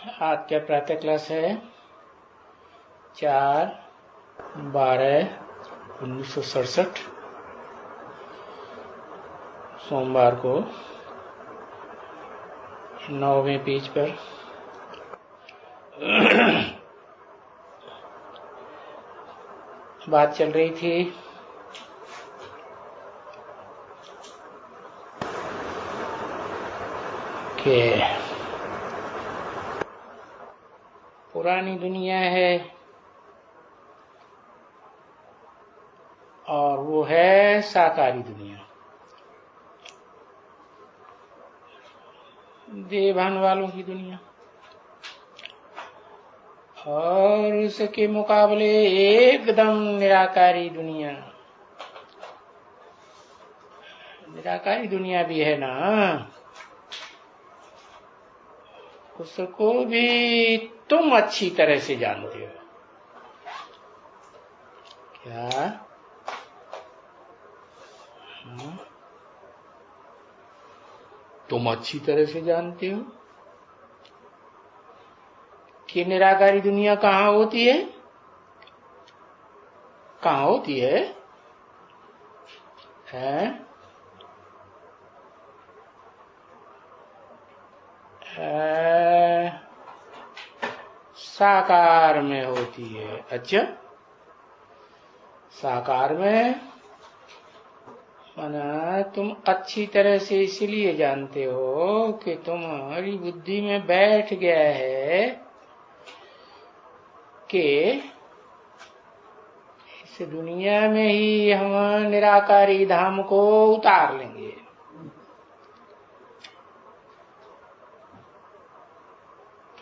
आज का प्रातः क्लास है 4/12/1967 सोमवार को 9वें पेज पर बात चल रही थी कि पुरानी दुनिया है और वो है साकारी दुनिया, देवभान वालों की दुनिया, और उसके मुकाबले एकदम निराकारी दुनिया। निराकारी दुनिया भी है ना, उसको भी तुम अच्छी तरह से जानते हो। क्या? तुम अच्छी तरह से जानते हो कि निराकारी दुनिया कहाँ होती है? कहाँ होती है? साकार में होती है। अच्छा, साकार में माना तुम अच्छी तरह से इसलिए जानते हो कि तुम्हारी बुद्धि में बैठ गया है कि इस दुनिया में ही हम निराकारी धाम को उतार लेंगे।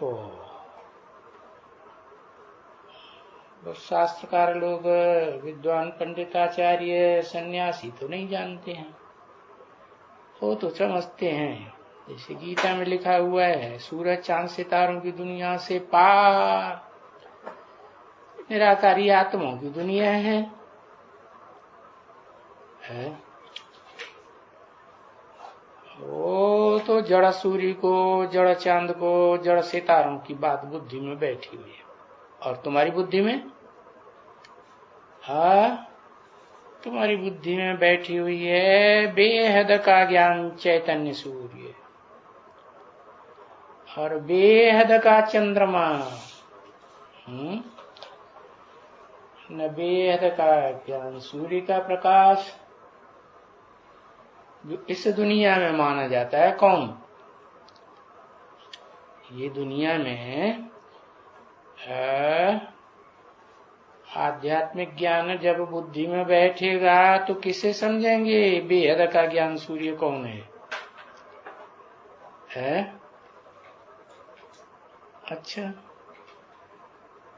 तो शास्त्रकार लोग, विद्वान पंडिताचार्य, सन्यासी तो नहीं जानते हैं, वो तो समझते हैं। जैसे गीता में लिखा हुआ है, सूरज चांद सितारों की दुनिया से पार निराकारी आत्माओं की दुनिया है। वो तो जड़ सूर्य को, जड़ चांद को, जड़ सितारों की बात बुद्धि में बैठी हुई है, और तुम्हारी बुद्धि में तुम्हारी बुद्धि में बैठी हुई है बेहद का ज्ञान चैतन्य सूर्य और बेहद का चंद्रमा, न बेहद का ज्ञान सूर्य का प्रकाश, जो इस दुनिया में माना जाता है। कौन? ये दुनिया में आध्यात्मिक ज्ञान जब बुद्धि में बैठेगा तो किसे समझेंगे बेहद का ज्ञान सूर्य कौन है? अच्छा,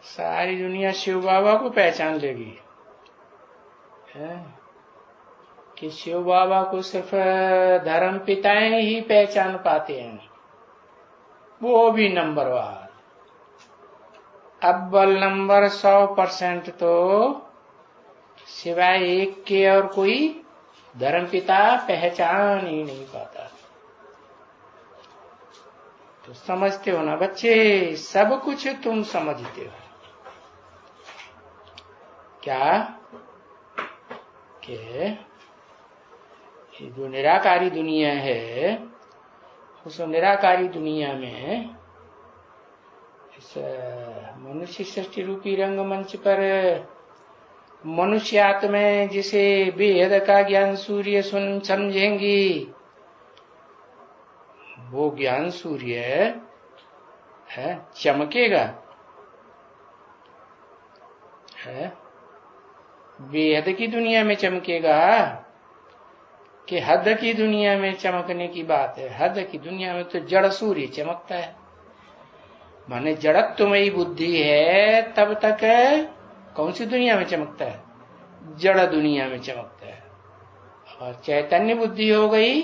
सारी दुनिया शिव बाबा को पहचान लेगी कि शिव बाबा को सिर्फ धर्म पिताएं ही पहचान पाते हैं, वो भी नंबरवार। अव्वल नंबर 100% तो सिवाय एक के और कोई धर्मपिता पहचान ही नहीं पाता। तो समझते हो ना बच्चे, सब कुछ तुम समझते हो। क्या? कि जो निराकारी दुनिया है, उस निराकारी दुनिया में इस मनुष्य सृष्टि रूपी रंगमंच पर मनुष्य आत्माएं जिसे बेहद का ज्ञान सूर्य समझेंगी, वो ज्ञान सूर्य है चमकेगा बेहद की दुनिया में चमकेगा कि हद की दुनिया में चमकने की बात है। हद की दुनिया में तो जड़ सूर्य चमकता है, माने जड़त्वमयी बुद्धि है, तब तक कौन सी दुनिया में चमकता है? जड़ दुनिया में चमकता है। और चैतन्य बुद्धि हो गई,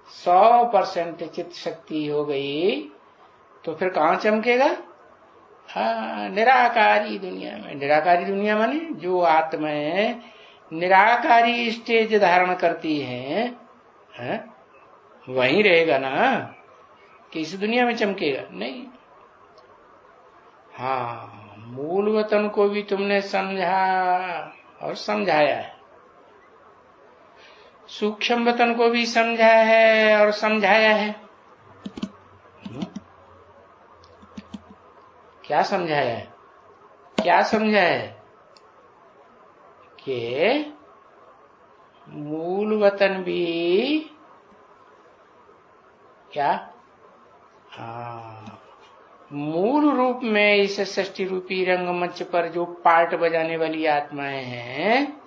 100% चित्त शक्ति हो गई, तो फिर कहाँ चमकेगा? निराकारी दुनिया में। निराकारी दुनिया माने जो आत्माएं निराकारी स्टेज धारण करती हैं, वहीं रहेगा ना कि इस दुनिया में चमकेगा? नहीं, हाँ, मूल वतन को भी तुमने समझा और समझाया है, सूक्ष्म वतन को भी समझा है और समझाया है। क्या समझाया है? क्या समझा है? कि मूल वतन भी क्या, हाँ, मूल रूप में इस सृष्टि रूपी रंगमंच पर जो पार्ट बजाने वाली आत्माएं हैं,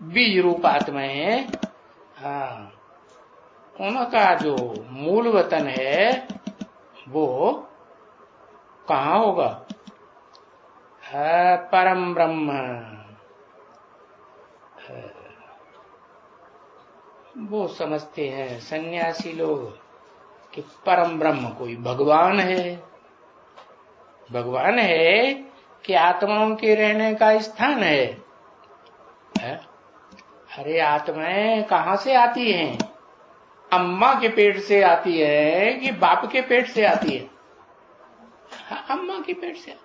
बीज रूप आत्माएं हैं, हाँ, उनका जो मूल वतन है वो कहाँ होगा? परम ब्रह्म। वो समझते हैं सन्यासी लोग कि परम ब्रह्म कोई भगवान है, भगवान है कि आत्माओं के रहने का स्थान है? अरे आत्माएं कहाँ से आती हैं? अम्मा के पेट से आती है कि बाप के पेट से आती है? अम्मा के पेट से आती है।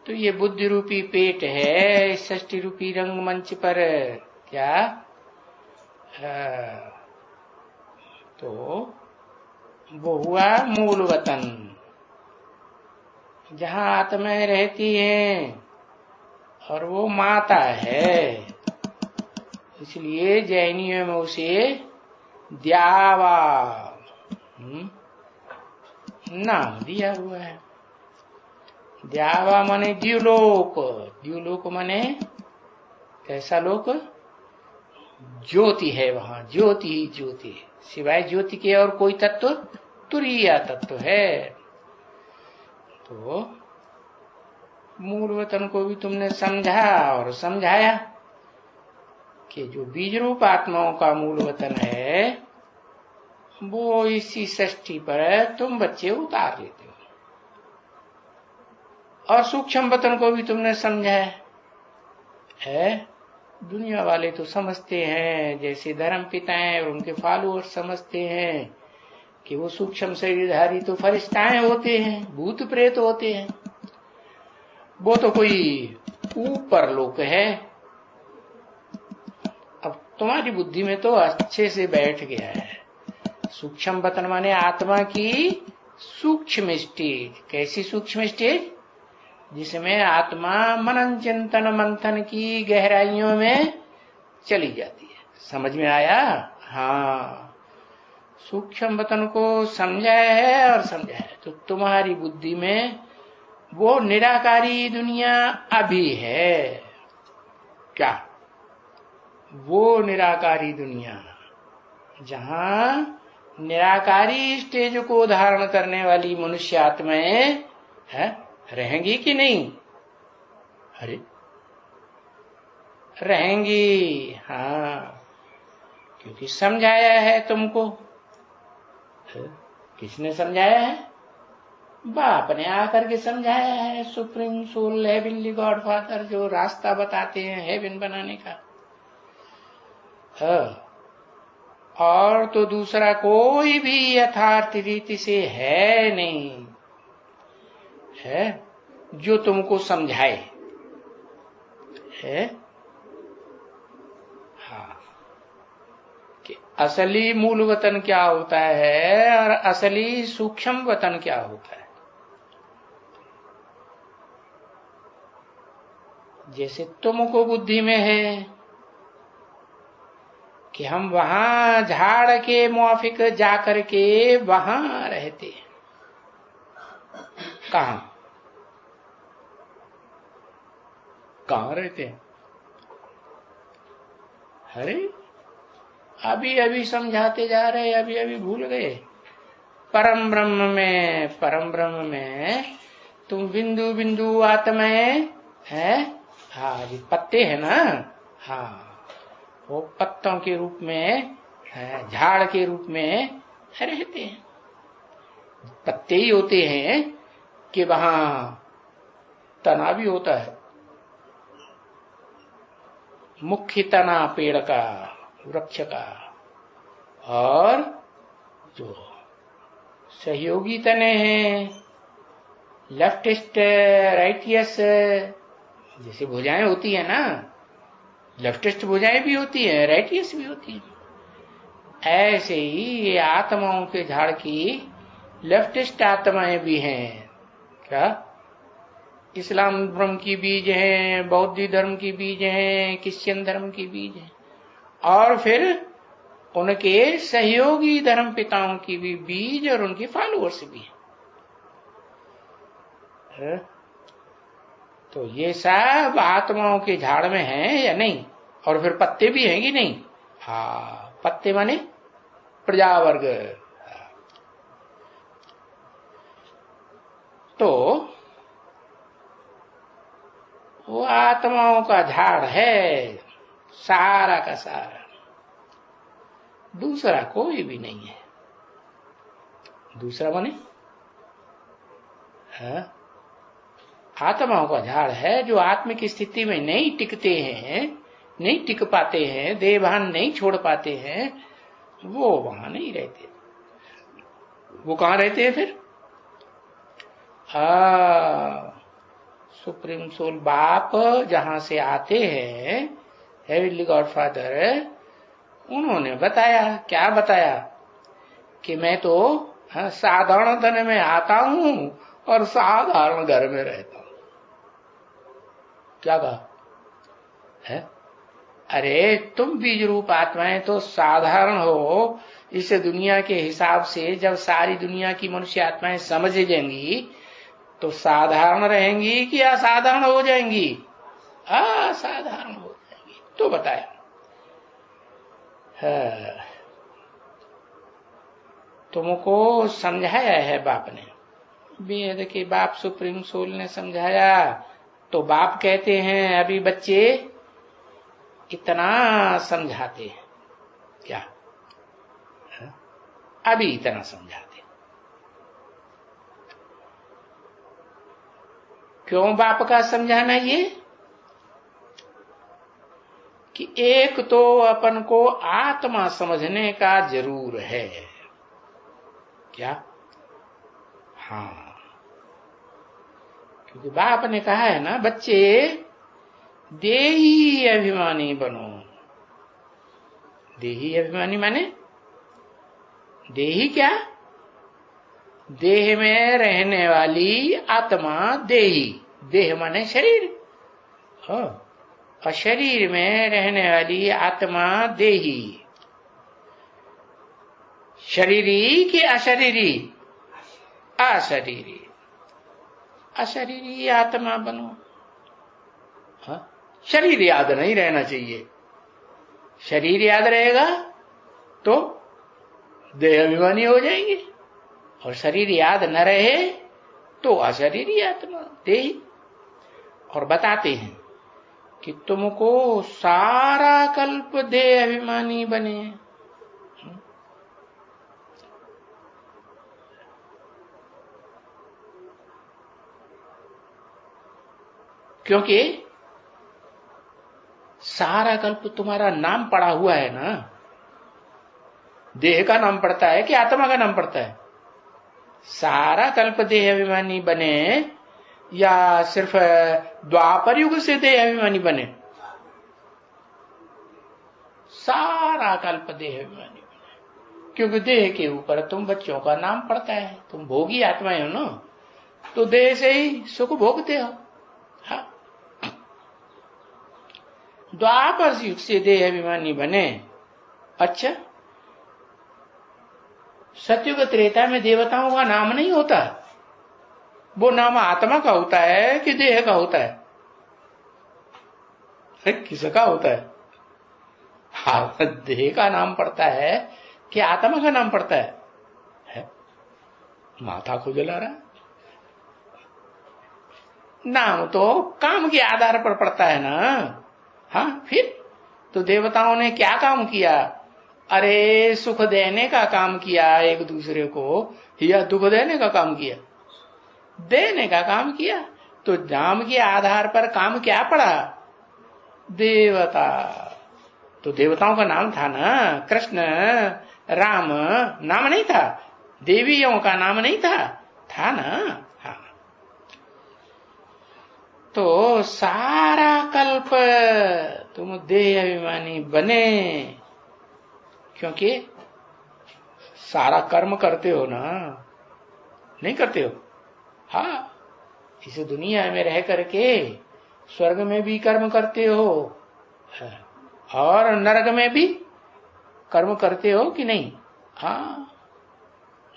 तो ये बुद्धि रूपी पेट है सृष्टि रूपी रंगमंच पर, क्या तो वो हुआ मूल वतन, जहां आत्माएं रहती हैं, और वो माता है। इसलिए जैनियों में उसे द्यावा नाम दिया हुआ है। द्यावा माने द्युलोक, द्युलोक माने कैसा लोक? ज्योति है, वहां ज्योति ही ज्योति है, सिवाय ज्योति के और कोई तत्व तुरीय तत्व है। तो मूल वतन को भी तुमने समझा और समझाया कि जो बीज रूप आत्माओं का मूल वतन है वो इसी सृष्टि पर तुम बच्चे उतार लेते हो, और सूक्ष्म वतन को भी तुमने समझाया है। दुनिया वाले तो समझते हैं, जैसे धर्म पिताएं और उनके फॉलोअर्स समझते हैं कि वो सूक्ष्म शरीरधारी तो फरिश्ताएं होते हैं, भूत प्रेत होते हैं, वो तो कोई ऊपर लोक है। अब तुम्हारी बुद्धि में तो अच्छे से बैठ गया है। सूक्ष्म वतन माने आत्मा की सूक्ष्म स्टेज। कैसी सूक्ष्म स्टेज? जिसमें आत्मा मनन चिंतन मंथन की गहराइयों में चली जाती है। समझ में आया? हाँ, सूक्ष्म वतन को समझाया है और समझाया है। तो तुम्हारी बुद्धि में वो निराकारी दुनिया अभी है। क्या? वो निराकारी दुनिया जहां निराकारी स्टेज को धारण करने वाली मनुष्य आत्माएं रहेंगी कि नहीं? अरे रहेंगी, हाँ, क्योंकि समझाया है तुमको। किसने समझाया है? बाप ने आकर के समझाया है। Supreme soul heavenly God father जो रास्ता बताते हैं हेवन बनाने का। और तो दूसरा कोई भी यथार्थ रीति से है नहीं है जो तुमको समझाए है। हाँ, कि असली मूल वतन क्या होता है और असली सूक्ष्म वतन क्या होता है। जैसे तुमको बुद्धि में है कि हम वहां झाड़ के मुआफिक जाकर के वहां रहते हैं। कहां रहते हैं? अरे अभी अभी समझाते जा रहे, अभी अभी भूल गए। परम ब्रह्म में तुम बिंदु बिंदु आत्माएं है। हाँ, ये पत्ते है ना, हाँ, वो पत्तों के रूप में झाड़ के रूप में रहते हैं। पत्ते ही होते हैं कि वहां तना भी होता है। मुख्य तना पेड़ का, वृक्ष का, और जो सहयोगी तने हैं लेफ्टिस्ट राइटियस जैसे भुजाएं होती है ना, लेफ्टिस्ट भुजाएं भी होती है, राइटियस भी होती है, ऐसे ही ये आत्माओं के झाड़ की लेफ्टिस्ट आत्माएं भी हैं। क्या? इस्लाम धर्म की बीज हैं, बौद्ध धर्म की बीज हैं, क्रिश्चियन धर्म की बीज हैं, और फिर उनके सहयोगी धर्म पिताओं की भी बीज और उनके फॉलोअर्स भी हैं। तो ये सब आत्माओं के झाड़ में हैं या नहीं? और फिर पत्ते भी हैं कि नहीं? हाँ, पत्ते माने प्रजावर्ग। तो वो आत्माओं का झाड़ है सारा का सारा, दूसरा कोई भी नहीं है। दूसरा माने आत्माओं का झाड़ है जो आत्मिक स्थिति में नहीं टिकते हैं, नहीं टिक पाते हैं, देहभान नहीं छोड़ पाते हैं, वो वहां नहीं रहते। वो कहां रहते हैं फिर? सुप्रीम सोल बाप जहां से आते हैं, हेवनली गॉडफादर, उन्होंने बताया, क्या बताया? कि मैं तो साधारण धन में आता हूं और साधारण घर में रहता हूं। क्या कहा है? अरे तुम बीज रूप आत्माएं तो साधारण हो, इस दुनिया के हिसाब से जब सारी दुनिया की मनुष्य आत्माएं समझ लेंगी तो साधारण रहेंगी कि असाधारण हो जाएंगी? असाधारण हो जाएंगी। तो बताया तुमको समझाया है बाप ने, वेद के बाप सुप्रीम सोल ने समझाया। तो बाप कहते हैं अभी बच्चे इतना समझाते हैं, क्या अभी इतना समझाते? क्यों बाप का समझाना? ये कि एक तो अपन को आत्मा समझने का जरूर है। क्या? हाँ, क्योंकि बाप ने कहा है ना, बच्चे देही अभिमानी बनो। देही अभिमानी माने देही क्या? देह में रहने वाली आत्मा देही। देह माने शरीर, और शरीर में रहने वाली आत्मा देही। शरीरी कि अशरीरी? अशरीरी। अशरीरी आत्मा बनो। शरीर याद नहीं रहना चाहिए। शरीर याद रहेगा तो देह अभिमानी हो जाएंगे, और शरीर याद न रहे तो अशरीरी आत्मा देही। और बताते हैं कि तुमको सारा कल्प देह अभिमानी बने। क्योंकि सारा कल्प तुम्हारा नाम पड़ा हुआ है ना। देह का नाम पड़ता है कि आत्मा का नाम पड़ता है? सारा कल्प देह अभिमानी बने या सिर्फ द्वापर युग से देह अभिमानी बने? सारा कल्प देह अभिमानी बने, क्योंकि देह के ऊपर तुम बच्चों का नाम पड़ता है। तुम भोगी आत्माएं हो ना, तो देह से ही सुख भोगते हो। हाँ, द्वापर युग से देह अभिमानी बने। अच्छा, सतयुग त्रेता में देवताओं का नाम नहीं होता? वो नाम आत्मा का होता है कि देह का होता है? किसका होता है? हाँ, देह का नाम पड़ता है कि आत्मा का नाम पड़ता है? माथा खुजला रहा। नाम तो काम के आधार पर पड़ता है ना। हाँ, फिर तो देवताओं ने क्या काम किया? अरे सुख देने का काम किया एक दूसरे को, या दुख देने का काम किया? देने का काम किया। तो नाम के आधार पर काम क्या पड़ा? देवता। तो देवताओं का नाम था ना, कृष्ण राम नाम नहीं था? देवियों का नाम नहीं था? था ना। हाँ, तो सारा कल्प तुम देह अभिमानी बने, क्योंकि सारा कर्म करते हो ना, नहीं करते हो? हाँ, इस दुनिया में रह करके स्वर्ग में भी कर्म करते हो और नरक में भी कर्म करते हो कि नहीं? हाँ,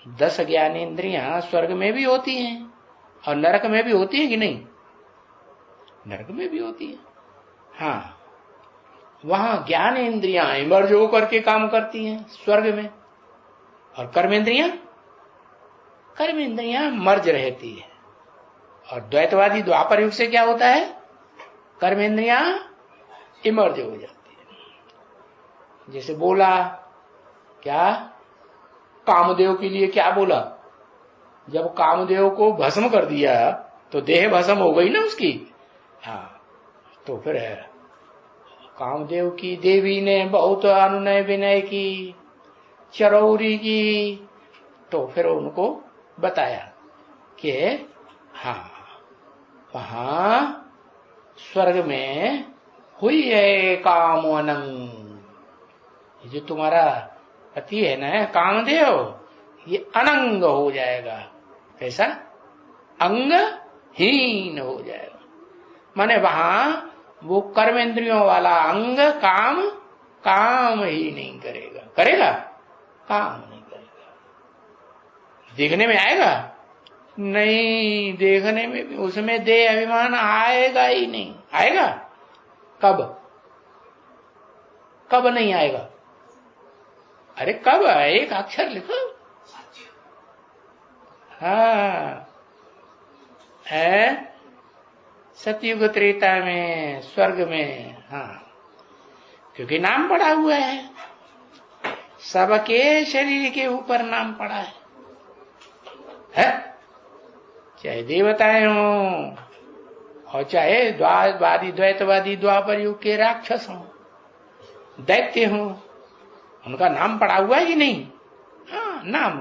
10 ज्ञानेंद्रियां स्वर्ग में भी होती हैं और नरक में भी होती है कि नहीं? नरक में भी होती है। हाँ, वहां ज्ञानेंद्रियां इमर्ज होकर के काम करती हैं स्वर्ग में, और कर्मेंद्रियां मर्ज रहती है। और द्वैतवादी द्वापर युग से क्या होता है? कर्मेंद्रियां इमर्ज हो जाती है। जैसे बोला क्या, कामदेव के लिए क्या बोला? जब कामदेव को भस्म कर दिया तो देह भस्म हो गई ना उसकी। हाँ, तो फिर कामदेव की देवी ने बहुत अनुनय विनय की, चरौरी की, तो फिर उनको बताया कि हाँ, वहां स्वर्ग में हुई है काम अनंग, जो तुम्हारा पति है ना कामदेव, ये अनंग हो जाएगा। कैसा? अंगहीन हो जाएगा। माने वहां वो कर्मेंद्रियों वाला अंग काम ही नहीं करेगा। करेगा? काम नहीं करेगा। देखने में आएगा? नहीं, देखने में भी उसमें देह अभिमान आएगा ही नहीं। आएगा कब नहीं आएगा? अरे कब? एक अक्षर लिखो। हाँ, है सतयुग त्रेता में स्वर्ग में। हाँ, क्योंकि नाम पड़ा हुआ है, सबके शरीर के ऊपर नाम पड़ा है? चाहे देवताएं हों और चाहे द्वैतवादी द्वापर युग के राक्षस हों, दैत्य हों, उनका नाम पड़ा हुआ है कि नहीं? हाँ, नाम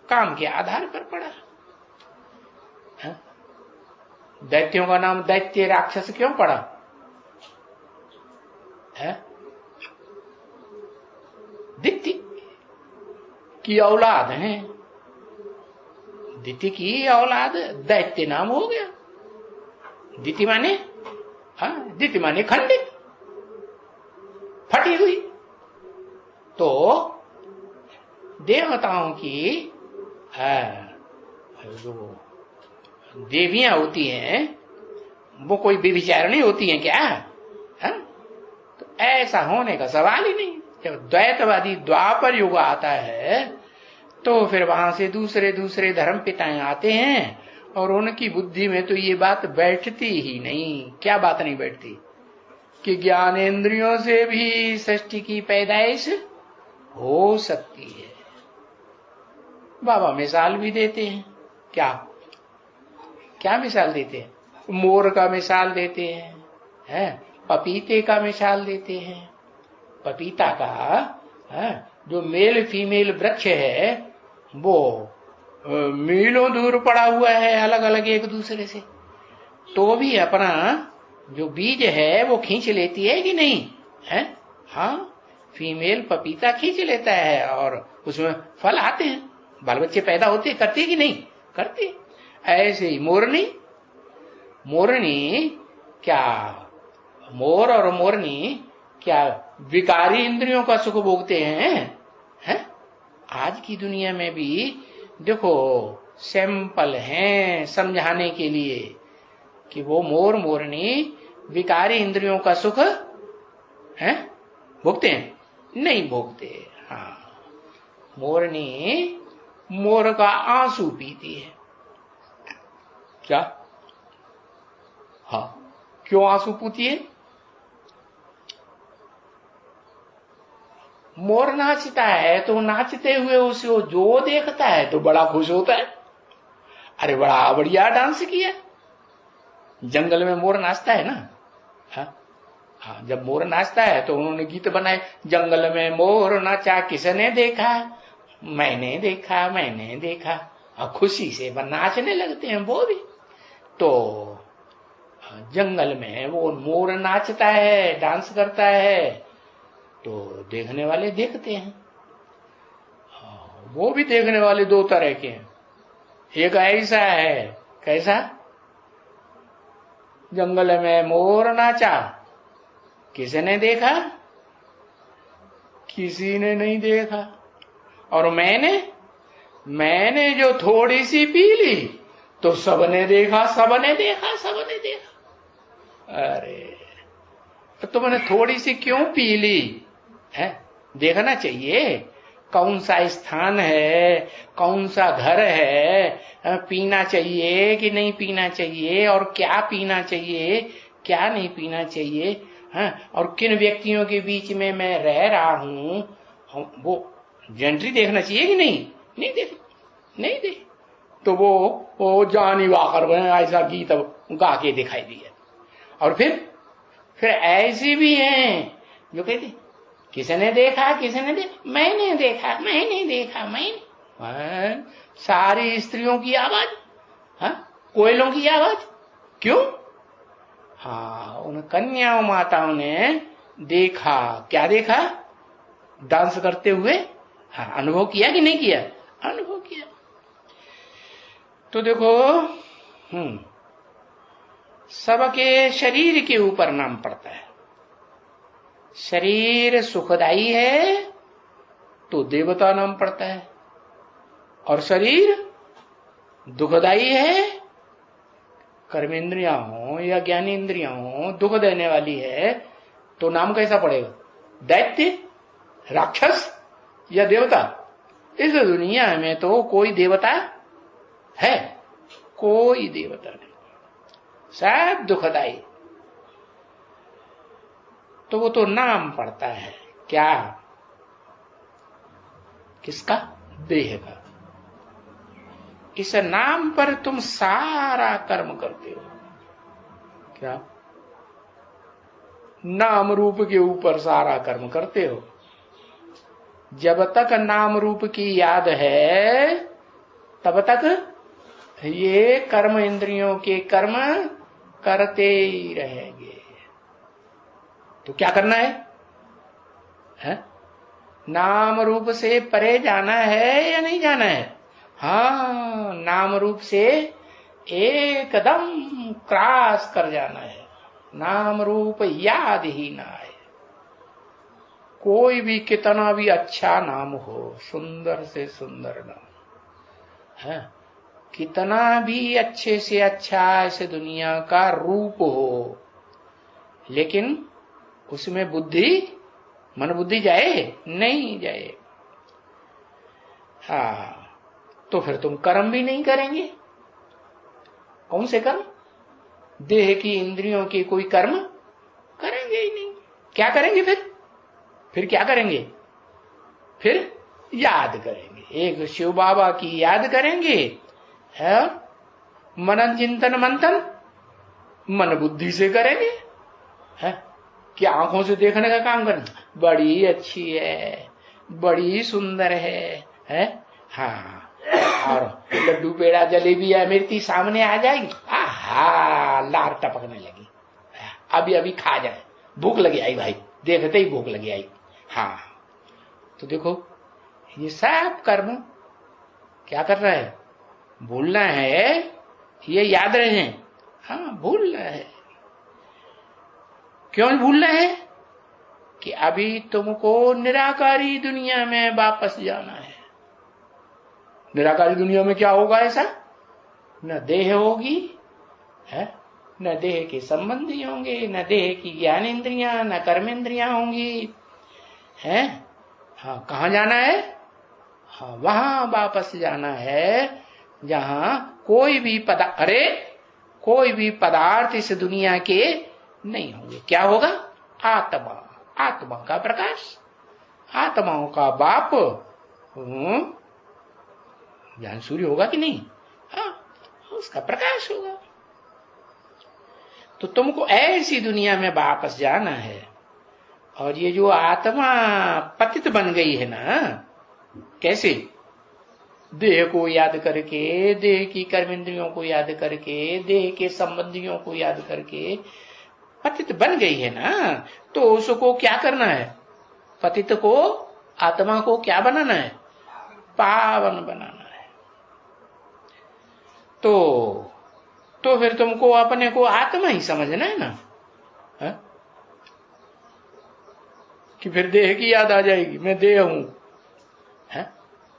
काम के आधार पर पड़ा। हाँ? दैत्यों का नाम दैत्य राक्षस क्यों पड़ा है? दिति की औलाद है, दिति की औलाद दैत्य नाम हो गया। दिति माने, हाँ, दिति माने खंडित, फटी हुई। तो देवताओं की जो देवियां होती हैं वो कोई व्यभिचारिणी होती हैं क्या? है? तो ऐसा होने का सवाल ही नहीं। जब द्वैतवादी द्वापर युग आता है तो फिर वहां से दूसरे धर्म पिताएं आते हैं और उनकी बुद्धि में तो ये बात बैठती ही नहीं। क्या बात नहीं बैठती? कि ज्ञानेंद्रियों से भी सृष्टि की पैदाइश हो सकती है। बाबा मिसाल भी देते हैं। क्या मिसाल देते हैं? मोर का मिसाल देते हैं, पपीते का मिसाल देते हैं। पपीता का जो मेल फीमेल वृक्ष है वो मीलों दूर पड़ा हुआ है, अलग अलग एक दूसरे से, तो भी अपना जो बीज है वो खींच लेती है कि नहीं है? हाँ, फीमेल पपीता खींच लेता है और उसमें फल आते हैं, बाल बच्चे पैदा होते, करते कि नहीं? करते। ऐसे ही मोरनी क्या, मोर और मोरनी क्या विकारी इंद्रियों का सुख भोगते हैं? आज की दुनिया में भी देखो सैंपल हैं समझाने के लिए कि वो मोर मोरनी विकारी इंद्रियों का सुख भोगते हैं? नहीं भोगते। हाँ, मोरनी मोर का आंसू पीती है। क्या? हाँ, क्यों आंसू पीती है? मोर नाचता है तो नाचते हुए उसे जो देखता है तो बड़ा खुश होता है। अरे बड़ा बढ़िया डांस किया। जंगल में मोर नाचता है ना। हाँ, जब मोर नाचता है तो उन्होंने गीत बनाए, जंगल में मोर नाचा किसने देखा, मैंने देखा, और खुशी से नाचने लगते हैं वो भी। तो जंगल में वो मोर नाचता है, डांस करता है, तो देखने वाले देखते हैं। वो भी देखने वाले दो तरह के हैं। एक ऐसा है, कैसा? जंगल में मोर नाचा, किसने देखा? किसी ने नहीं देखा। और मैंने जो थोड़ी सी पी ली तो सबने देखा, सबने देखा, सबने देखा। अरे तो तुमने थोड़ी सी क्यों पी ली है? देखना चाहिए कौन सा स्थान है, कौन सा घर है, पीना चाहिए कि नहीं पीना चाहिए, और क्या पीना चाहिए, क्या नहीं पीना चाहिए, और किन व्यक्तियों के बीच में मैं रह रहा हूं, वो जेंट्री देखना चाहिए कि नहीं? नहीं देख तो वो जानी वाकर ऐसा गीत गा के दिखाई दिया। और फिर ऐसी भी हैं जो कहती किसने देखा, किसने देखा, मैंने देखा, मैंने देखा, मैंने। सारी स्त्रियों की आवाज, कोयलों की आवाज, क्यों? उन कन्याओं माताओं ने देखा। क्या देखा? डांस करते हुए। अनुभव किया कि नहीं किया? अनुभव किया। तो देखो, सबके शरीर के ऊपर नाम पड़ता है। शरीर सुखदाई है तो देवता नाम पड़ता है, और शरीर दुखदाई है, कर्मेंद्रियां हो या ज्ञानेंद्रियां हो, दुख देने वाली है, तो नाम कैसा पड़ेगा? दैत्य, राक्षस या देवता? इस दुनिया में तो कोई देवता है? कोई देवता नहीं, सब दुखदाई। तो वो तो नाम पड़ता है। क्या? किसका? देह का। इस नाम पर तुम सारा कर्म करते हो। क्या? नाम रूप के ऊपर सारा कर्म करते हो। जब तक नाम रूप की याद है तब तक ये कर्म, इंद्रियों के कर्म करते ही रहेंगे। तो क्या करना है? नाम रूप से परे जाना है या नहीं जाना है? नाम रूप से एकदम क्रॉस कर जाना है। नाम रूप याद ही ना आए। कोई भी कितना भी अच्छा नाम हो, सुंदर से सुंदर नाम है, कितना भी अच्छे से अच्छा इस दुनिया का रूप हो, लेकिन उसमें मन बुद्धि जाए? नहीं जाए। तो फिर तुम कर्म भी नहीं करेंगे। कौन से कर्म? देह की, इंद्रियों की कोई कर्म करेंगे ही नहीं। क्या करेंगे फिर क्या करेंगे? फिर याद करेंगे। एक शिव बाबा की याद करेंगे, है? मनन चिंतन मंथन मन बुद्धि से करेंगे, है? कि आंखों से देखने का काम करना, बड़ी अच्छी है, बड़ी सुंदर है? और लड्डू पेड़ा जलेबी या मिर्ची सामने आ जाएगी, लार टपकने लगी, अभी खा जाए, भूख लगी आई भाई, देखते ही भूख लगी आई। तो देखो ये सब कर्म क्या कर रहा है? भूलना है, ये याद रहे। भूलना है। क्यों भूलना है? कि अभी तुमको निराकारी दुनिया में वापस जाना है। निराकारी दुनिया में क्या होगा? ऐसा न देह होगी, है? न देह के संबंधी होंगे, न देह की ज्ञानेंद्रियां, न कर्मेंद्रियां होंगी, है? कहां जाना है? वहां वापस जाना है जहां कोई भी पदार्थ इस दुनिया के नहीं होंगे। क्या होगा? आत्मा का प्रकाश, आत्माओं का बाप ज्ञान सूर्य होगा कि नहीं? उसका प्रकाश होगा। तो तुमको ऐसी दुनिया में वापस जाना है। और ये जो आत्मा पतित बन गई है ना, कैसे? देह को याद करके, देह की कर्मेंद्रियों को याद करके, देह के संबंधियों को याद करके पतित बन गई है ना, तो उसको क्या करना है? पतित को, आत्मा को क्या बनाना है? पावन बनाना है। तो फिर तुमको अपने को आत्मा ही समझना है ना, है? कि फिर देह की याद आ जाएगी, मैं देह हूं, है?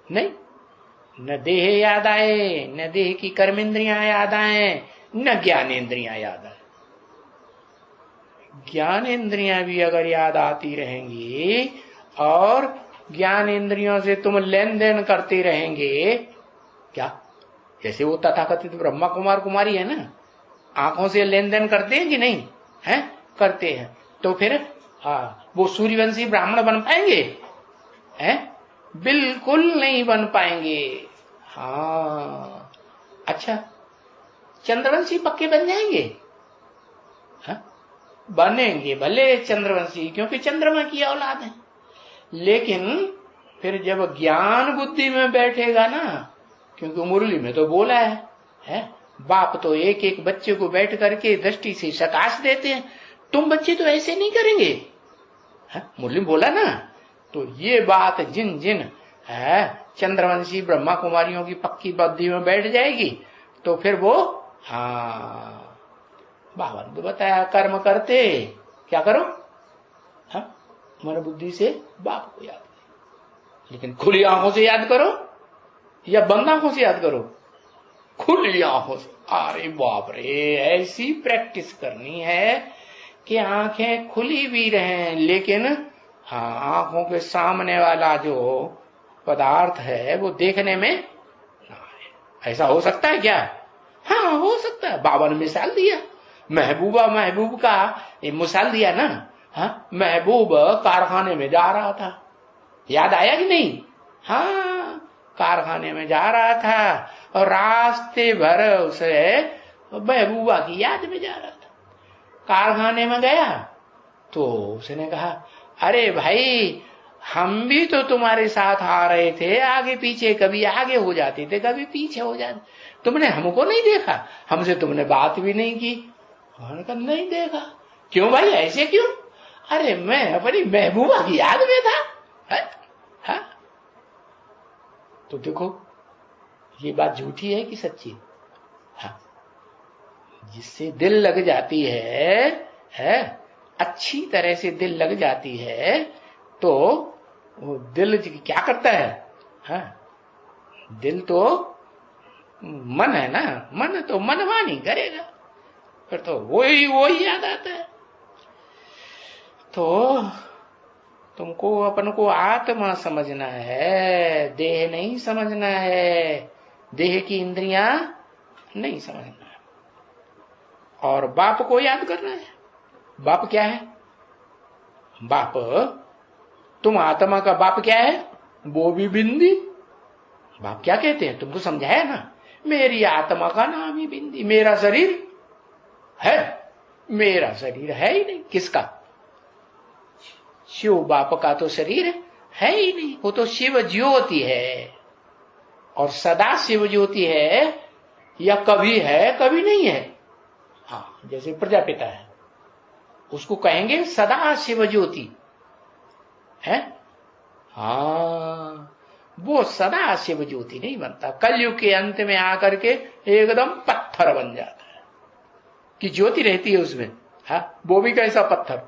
नहीं, न देह याद आए, न देह की कर्मेंद्रियां याद आए, न ज्ञानेन्द्रियां याद आए। ज्ञानेन्द्रियां भी अगर याद आती रहेंगी और ज्ञानेन्द्रियों से तुम लेन देन करते रहेंगे, क्या जैसे वो तथाकथित ब्रह्मा कुमार कुमारी है ना, आंखों से लेन देन करते हैं कि नहीं है? करते हैं। तो फिर वो सूर्यवंशी ब्राह्मण बन पाएंगे? हैं? बिल्कुल नहीं बन पाएंगे। हाँ, अच्छा, चंद्रवंशी पक्के बन जाएंगे? हाँ? बनेंगे भले चंद्रवंशी, क्योंकि चंद्रमा की औलाद है। लेकिन फिर जब ज्ञान बुद्धि में बैठेगा ना, क्योंकि मुरली में तो बोला है? बाप तो एक एक बच्चे को बैठ करके दृष्टि से सकाश देते हैं, तुम बच्चे तो ऐसे नहीं करेंगे, मुरली में बोला ना। तो ये बात जिन जिन है चंद्रवंशी ब्रह्मा कुमारियों की पक्की बुद्धि में बैठ जाएगी, तो फिर वो बाबा ने तो बताया, कर्म करते क्या करो? मन बुद्धि से बाप को याद करो। लेकिन खुली आंखों से याद करो या बंद आंखों से याद करो? खुली आंखों से। अरे बाप रे, ऐसी प्रैक्टिस करनी है कि आंखें खुली भी रहें, लेकिन आंखों के सामने वाला जो पदार्थ है वो देखने में ना आए। ऐसा हो सकता है क्या? हाँ, हो सकता है। बाबा ने मिसाल दिया, महबूब का मिसाल दिया ना। महबूब कारखाने में जा रहा था, याद आया कि नहीं? हाँ, कारखाने में जा रहा था और रास्ते भर उसे महबूबा की याद में जा रहा था। कारखाने में गया तो उसने कहा, अरे भाई, हम भी तो तुम्हारे साथ आ रहे थे, आगे पीछे, कभी आगे हो जाते थे, कभी पीछे हो जाते, तुमने हमको नहीं देखा, हमसे तुमने बात भी नहीं की। उन्होंने कहा, नहीं देखा। क्यों भाई, ऐसे क्यों? अरे मैं अपनी महबूबा की याद में था। है? तो देखो, ये बात झूठी है कि सच्ची? हाँ, जिससे दिल लग जाती है, अच्छी तरह से दिल लग जाती है, तो वो दिल क्या करता है? दिल तो मन है ना, मन तो मनमानी करेगा, फिर तो वही याद आता है। तो तुमको अपन को आत्मा समझना है, देह नहीं समझना है, देह की इंद्रियां नहीं समझना है। और बाप को याद करना है। बाप क्या है? बाप, तुम आत्मा का बाप क्या है? वो भी बिंदी। बाप क्या कहते हैं? तुमको समझाया ना, मेरी आत्मा का नाम ही बिंदी। मेरा शरीर है? मेरा शरीर है ही नहीं। किसका? शिव बाप का तो शरीर है ही नहीं, वो तो शिव ज्योति है, और सदा शिव ज्योति है, या कभी है कभी नहीं है। हाँ, जैसे प्रजापिता है, उसको कहेंगे सदा शिव ज्योति है। हाँ, वो सदा शिव ज्योति नहीं बनता, कलयुग के अंत में आकर के एकदम पत्थर बन जाता है। कि ज्योति रहती है उसमें, वो भी कैसा पत्थर,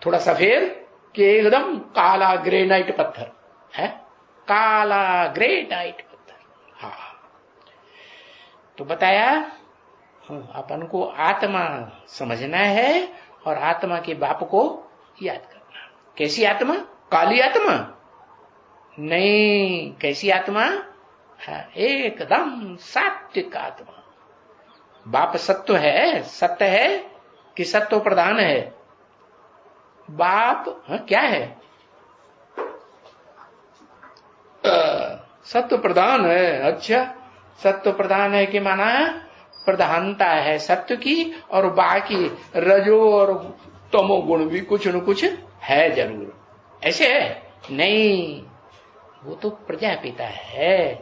थोड़ा सफेद कि एकदम काला ग्रेनाइट पत्थर है, काला ग्रेनाइट पत्थर। हाँ, तो बताया अपन को आत्मा समझना है और आत्मा के बाप को याद करना। कैसी आत्मा? काली आत्मा नहीं। कैसी आत्मा? एकदम सात्विक आत्मा। बाप सत्व है, सत्य है कि सत्व प्रधान है? बाप क्या है? सत्व प्रधान है। अच्छा, सत्व प्रधान है कि माना प्रधानता है सत्य की, और बाकी रजो और तमो गुण भी कुछ न कुछ है जरूर। ऐसे है नहीं, वो तो प्रजापिता है,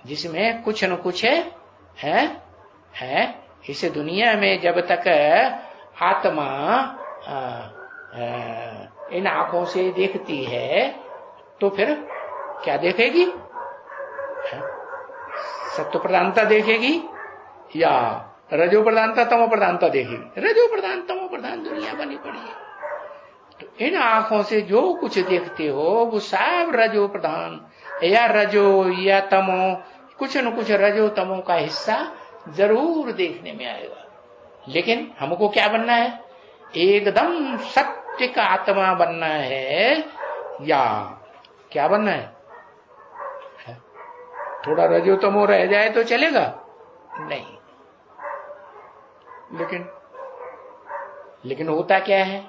जिसमें कुछ न कुछ है। इस दुनिया में जब तक आत्मा इन आंखों से देखती है तो फिर क्या देखेगी? सत्व प्रधानता देखेगी या रजो प्रधानता तमो प्रधानता देखेगी? रजो प्रधान तमो प्रधान दुनिया बनी पड़ी है। तो इन आंखों से जो कुछ देखते हो वो सब रजो प्रधान या रजो या तमो, कुछ न कुछ रजो तमो का हिस्सा जरूर देखने में आएगा। लेकिन हमको क्या बनना है? एकदम सत्य का आत्मा बनना है या क्या बनना है? थोड़ा रजो तमो रह जाए तो चलेगा? नहीं। लेकिन होता क्या है?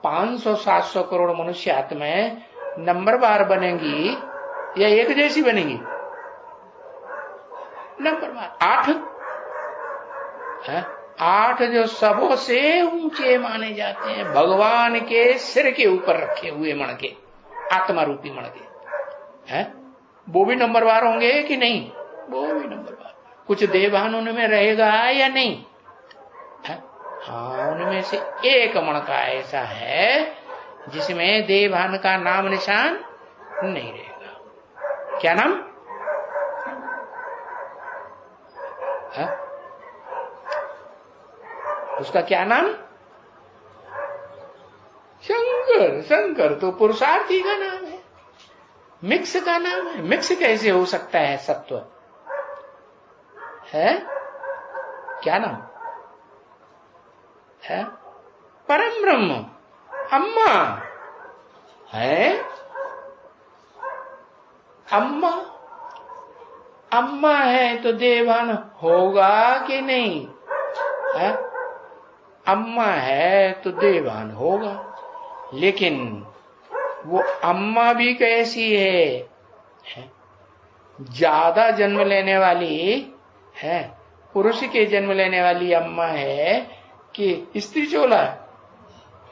500-700 करोड़ मनुष्य आत्माएं नंबरवार बनेंगी या एक जैसी बनेंगी? नंबरवार। 8 जो सबों से ऊंचे माने जाते हैं, भगवान के सिर के ऊपर रखे हुए मणके, आत्मा रूपी मणके हैं, वो भी नंबरवार होंगे कि नहीं? वो भी नंबरवार। कुछ देवभान उनमें रहेगा या नहीं? हाँ, उनमें से एक मणका ऐसा है जिसमें देवभान का नाम निशान नहीं रहेगा। क्या नाम? उसका क्या नाम? शंकर। शंकर तो पुरुषार्थी का नाम है, मिक्स का नाम है। मिक्स कैसे हो सकता है? सत्व है। क्या नाम है? परम ब्रह्म। अम्मा है। अम्मा है तो देवान होगा कि नहीं? है? अम्मा है तो देवान होगा। लेकिन वो अम्मा भी कैसी है? ज्यादा जन्म लेने वाली है, पुरुष के जन्म लेने वाली अम्मा है कि स्त्री चोला?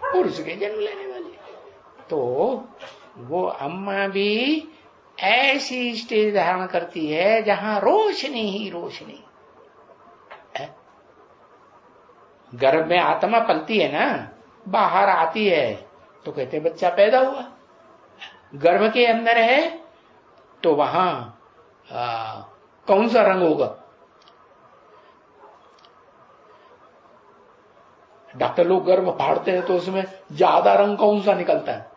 पुरुष के जन्म लेने वाली। तो वो अम्मा भी ऐसी स्टेज धारण करती है जहां रोशनी ही रोशनी है। गर्भ में आत्मा पलती है ना, बाहर आती है तो कहते बच्चा पैदा हुआ। गर्भ के अंदर है तो वहां कौन सा रंग होगा? डॉक्टर लोग गर्भ फाड़ते हैं तो उसमें ज्यादा रंग कौन सा निकलता है?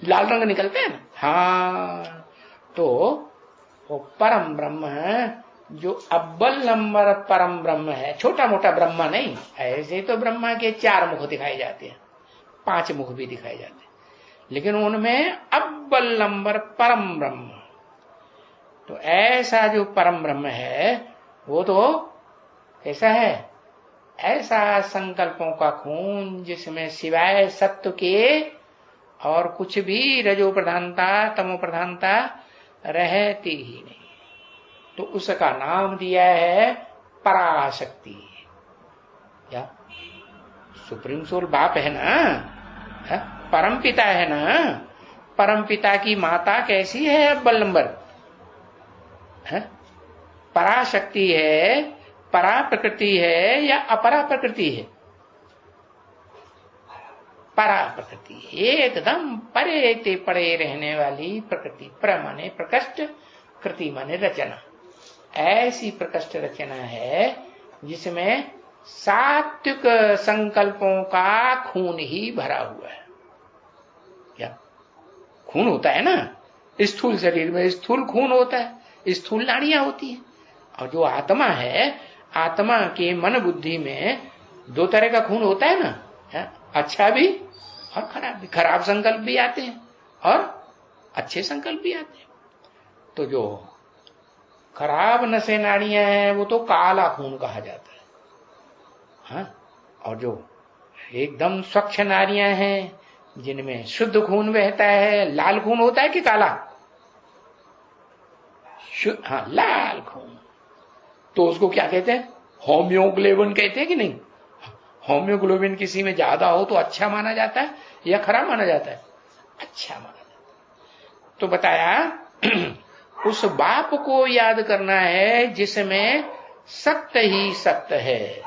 लाल रंग निकलता है ना। हाँ, तो वो परम ब्रह्म है जो अव्वल नंबर परम ब्रह्म है। छोटा मोटा ब्रह्मा नहीं। ऐसे तो ब्रह्मा के 4 मुख दिखाए जाते हैं, 5 मुख भी दिखाए जाते हैं, लेकिन उनमें अव्वल नंबर परम ब्रह्म। तो ऐसा जो परम ब्रह्म है वो तो कैसा है? ऐसा संकल्पों का खून जिसमें सिवाय सत्व के और कुछ भी रजो प्रधानता तमो प्रधानता रहती ही नहीं। तो उसका नाम दिया है पराशक्ति। या सुप्रीम सोल बाप है ना, है? परम पिता है ना। परम पिता की माता कैसी है? अव्वल नंबर है। पराशक्ति है, परा प्रकृति है या अपरा प्रकृति है? परा प्रकृति, एकदम परे ते पड़े रहने वाली प्रकृति। प्र माने प्रकृष्ट, कृति माने रचना। ऐसी प्रकृष्ट रचना है जिसमें सात्विक संकल्पों का खून ही भरा हुआ है। क्या खून होता है ना? स्थूल शरीर में स्थूल खून होता है, स्थूल नाड़ियां होती है। और जो आत्मा है, आत्मा के मन बुद्धि में 2 तरह का खून होता है ना, है? अच्छा भी और खराब भी। खराब संकल्प भी आते हैं और अच्छे संकल्प भी आते हैं। तो जो खराब नसें नाड़ियां हैं वो तो काला खून कहा जाता है, हाँ? और जो एकदम स्वच्छ नाड़ियां हैं जिनमें शुद्ध खून बहता है, लाल खून होता है कि काला? हाँ, लाल खून। तो उसको क्या कहते हैं? होम्योग्लोबिन कहते हैं कि नहीं? होम्योग्लोबिन किसी में ज्यादा हो तो अच्छा माना जाता है या खराब माना जाता है? अच्छा माना जाता है। तो बताया उस बाप को याद करना है जिसमें सत्य ही सत्य है,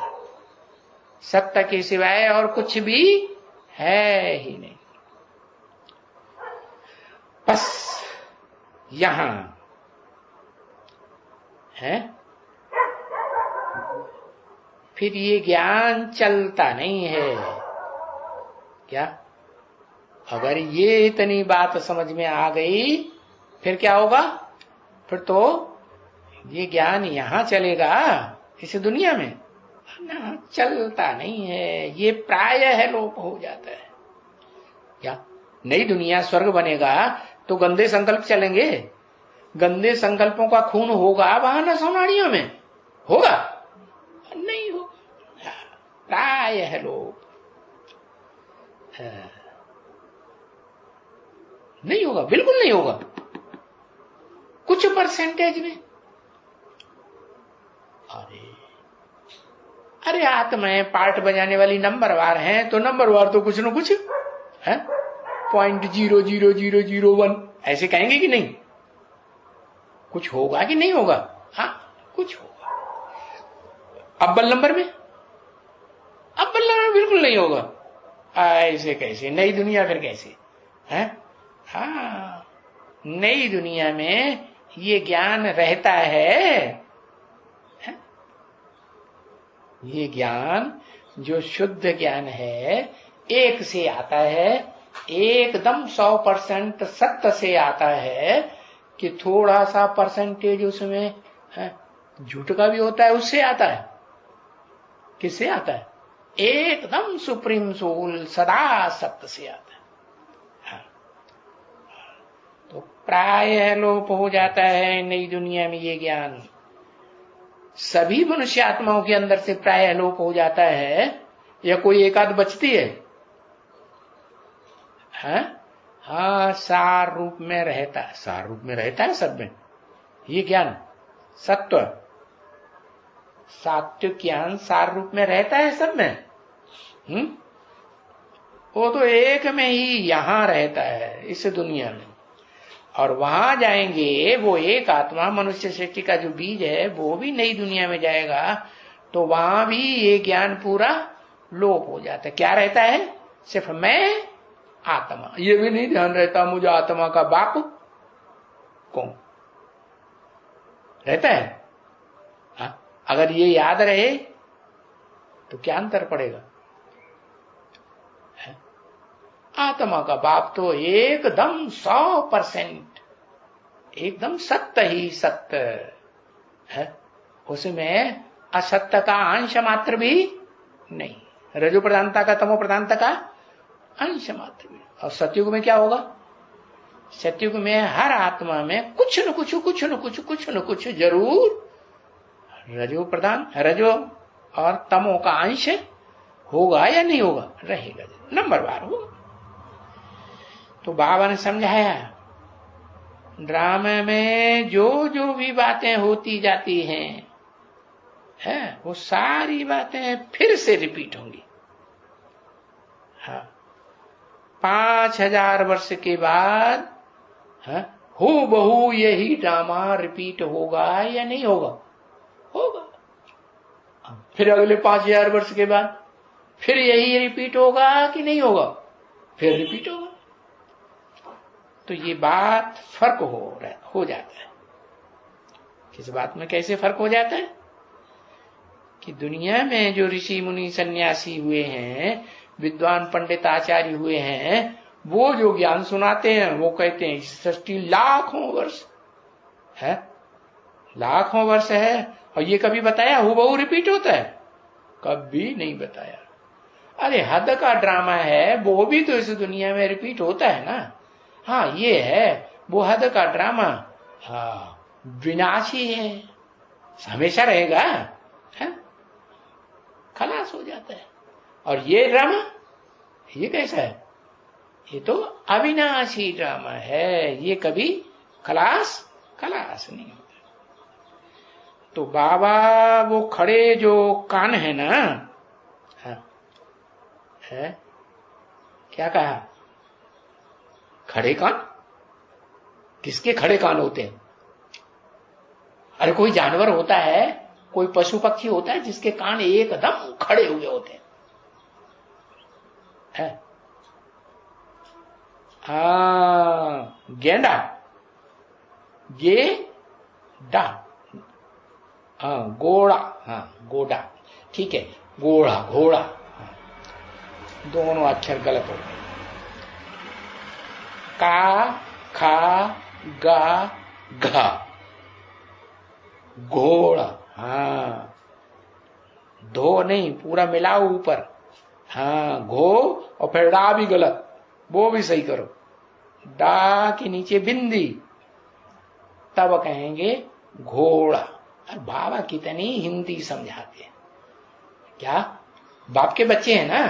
सत्य के सिवाय और कुछ भी है ही नहीं। बस यहां है, फिर ये ज्ञान चलता नहीं है क्या? अगर ये इतनी बात समझ में आ गई फिर क्या होगा? फिर तो ये ज्ञान यहां चलेगा इस दुनिया में ना, चलता नहीं है, ये प्राय है लोप हो जाता है। क्या नई दुनिया स्वर्ग बनेगा तो गंदे संकल्प चलेंगे? गंदे संकल्पों का खून होगा वहां न सोनाड़ियों में? होगा? नहीं होगा, प्राय है लोप, नहीं होगा, बिल्कुल नहीं होगा। कुछ परसेंटेज में अरे आत्माएं पार्ट बजाने वाली नंबरवार हैं, तो नंबरवार तो कुछ न कुछ है, 0.00001 ऐसे कहेंगे कि नहीं? कुछ होगा कि नहीं होगा? हाँ कुछ होगा। अव्वल नंबर में, अव्वल नंबर में बिल्कुल नहीं होगा। ऐसे कैसे? नई दुनिया फिर कैसे है? हाँ, नई दुनिया में ये ज्ञान रहता है, ये ज्ञान जो शुद्ध ज्ञान है एक से आता है, एकदम 100% सत्य से आता है कि थोड़ा सा परसेंटेज उसमें झूठ का भी होता है, उससे आता है। किससे आता है? एकदम सुप्रीम सोल सदा सत्य से आता है। हाँ। तो प्राय लोप हो जाता है नई दुनिया में ये ज्ञान। सभी मनुष्य आत्माओं के अंदर से प्राय लोप हो जाता है या कोई एक आध बचती है? हाँ, सार रूप में रहता है, सार रूप में रहता है सब में ये ज्ञान। सत्व सात्विक ज्ञान सार रूप में रहता है सब में। वो तो एक में ही यहां रहता है इस दुनिया में, और वहां जाएंगे वो एक आत्मा मनुष्य सृष्टि का जो बीज है वो भी नई दुनिया में जाएगा, तो वहां भी ये ज्ञान पूरा लोप हो जाता है। क्या रहता है? सिर्फ मैं आत्मा। ये भी नहीं ध्यान रहता मुझे आत्मा का बाप कौन रहता है। हाँ? अगर ये याद रहे तो क्या अंतर पड़ेगा? आत्मा का बाप तो एकदम 100% एकदम सत्य ही सत्य है, उसमें असत्य का अंश मात्र भी नहीं, रजो प्रधानता का तमो प्रधानता का अंश मात्र भी। और सतयुग में क्या होगा? सतयुग में हर आत्मा में कुछ न कुछ जरूर रजो प्रधान, रजो और तमो का अंश होगा या नहीं होगा? रहेगा, नंबरवार होगा। तो बाबा ने समझाया ड्रामा में जो जो भी बातें होती जाती हैं वो सारी बातें फिर से रिपीट होंगी। हाँ, 5000 वर्ष के बाद हूबहू यही ड्रामा रिपीट होगा या नहीं होगा? होगा। फिर अगले 5000 वर्ष के बाद फिर यही रिपीट होगा कि नहीं होगा? फिर रिपीट होगा। तो ये बात फर्क हो जाता है। किस बात में कैसे फर्क हो जाता है? कि दुनिया में जो ऋषि मुनि सन्यासी हुए हैं, विद्वान पंडित आचार्य हुए हैं, वो जो ज्ञान सुनाते हैं वो कहते हैं सृष्टि लाखों वर्ष है, लाखों वर्ष है, और ये कभी बताया हूबहू रिपीट होता है? कभी नहीं बताया। अरे हद का ड्रामा है, वो भी तो इस दुनिया में रिपीट होता है ना। हाँ, ये है वो हद का ड्रामा, हाँ विनाशी है, हमेशा रहेगा, है? खलास हो जाता है। और ये ड्रामा ये कैसा है? ये तो अविनाशी ड्रामा है, ये कभी खलास नहीं होता। तो बाबा वो खड़े जो कान है ना, है क्या कहा? खड़े कान? किसके खड़े कान होते हैं? अरे कोई जानवर होता है, कोई पशु पक्षी होता है जिसके कान एकदम खड़े हुए होते हैं। हाँ, गेंडा, गेडा, हाँ घोड़ा, हाँ घोड़ा, ठीक है, घोड़ा घोड़ा, हाँ। दोनों अक्षर गलत हो गए। का, खा, गा, घा, घोड़ा, हाँ। धो नहीं, पूरा मिलाओ ऊपर, हाँ घो, और फिर डा भी गलत, वो भी सही करो। डा के नीचे बिंदी, तब कहेंगे घोड़ा। और बाबा कितनी हिंदी समझाते हैं। क्या बाप के बच्चे हैं ना,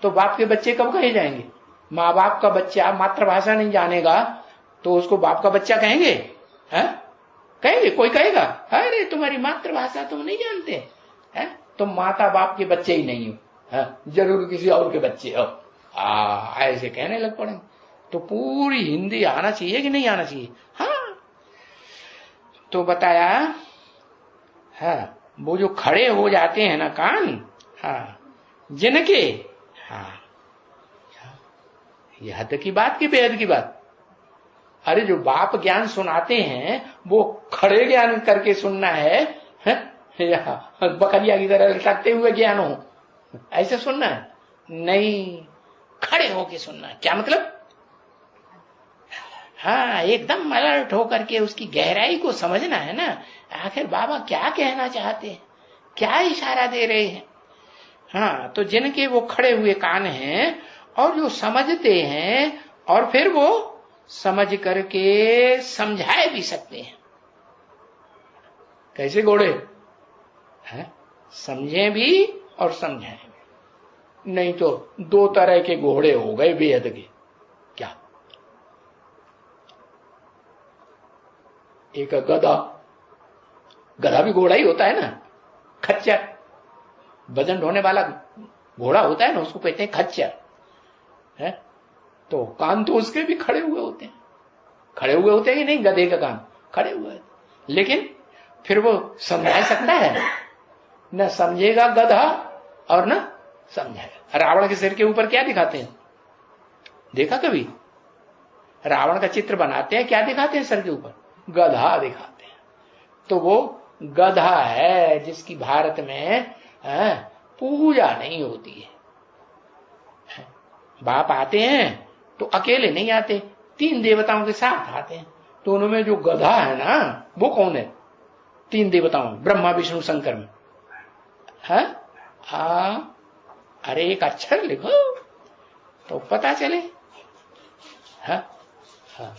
तो बाप के बच्चे कब कहे जाएंगे? माँ बाप का बच्चा मातृभाषा नहीं जानेगा तो उसको बाप का बच्चा कहेंगे? है कहेंगे? कोई कहेगा अरे तुम्हारी मातृभाषा तुम नहीं जानते हैं, तुम माता बाप के बच्चे ही नहीं हो, है? जरूर किसी और के बच्चे हो, ऐसे कहने लग पड़ेंगे। तो पूरी हिंदी आना चाहिए कि नहीं आना चाहिए? हाँ। तो बताया, हाँ वो जो खड़े हो जाते हैं ना कान, हाँ जिनके, हाँ ये हद की बात की बेहद की बात। अरे जो बाप ज्ञान सुनाते हैं वो खड़े ज्ञान करके सुनना है, या बकरिया की तरह लटकते हुए ज्ञान हो ऐसे सुनना है? नहीं, खड़े होके सुनना है। क्या मतलब? हाँ एकदम अलर्ट होकर के उसकी गहराई को समझना है ना। आखिर बाबा क्या कहना चाहते हैं, क्या इशारा दे रहे हैं। हाँ तो जिनके वो खड़े हुए कान हैं और जो समझते हैं और फिर वो समझ करके समझाए भी सकते हैं। कैसे घोड़े हैं, समझे भी और समझाए भी। नहीं तो दो तरह के घोड़े हो गए बेहद के। क्या? एक गधा, गधा भी घोड़ा ही होता है ना। खच्चर, वजन ढोने वाला घोड़ा होता है ना, उसको कहते हैं खच्चर, है? तो कान तो उसके भी खड़े हुए होते हैं। खड़े हुए होते हैं कि नहीं? गधे का कान खड़े हुए, लेकिन फिर वो समझा सकता है? न समझेगा गधा और न समझाएगा। रावण के सिर के ऊपर क्या दिखाते हैं? देखा कभी? रावण का चित्र बनाते हैं, क्या दिखाते हैं सर के ऊपर? गधा दिखाते हैं। तो वो गधा है जिसकी भारत में पूजा नहीं होती है। बाप आते हैं तो अकेले नहीं आते, 3 देवताओं के साथ आते हैं। तो उनमें जो गधा है ना, वो कौन है? 3 देवताओं, ब्रह्मा विष्णु शंकर में है। अरे एक अक्षर लिखो तो पता चले। हाँ हाँ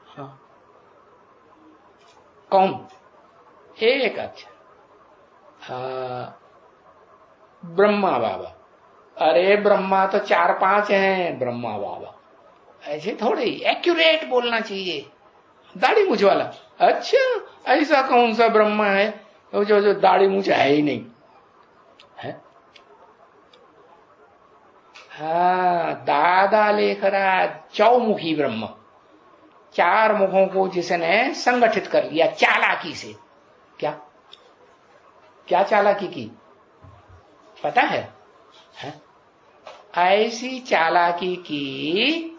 हाँ, कौन? एक अक्षर, ब्रह्मा बाबा। अरे ब्रह्मा तो 4-5 हैं ब्रह्मा बाबा, ऐसे थोड़े ही एक्यूरेट बोलना चाहिए। दाढ़ी मूछ वाला, अच्छा ऐसा कौन सा ब्रह्मा है जो दाढ़ी मूछ है ही नहीं है? हाँ दादा लेख रहा चौमुखी ब्रह्म, 4 मुखों को जिसने संगठित कर लिया चालाकी से। क्या क्या चालाकी की पता है? ऐसी चालाकी की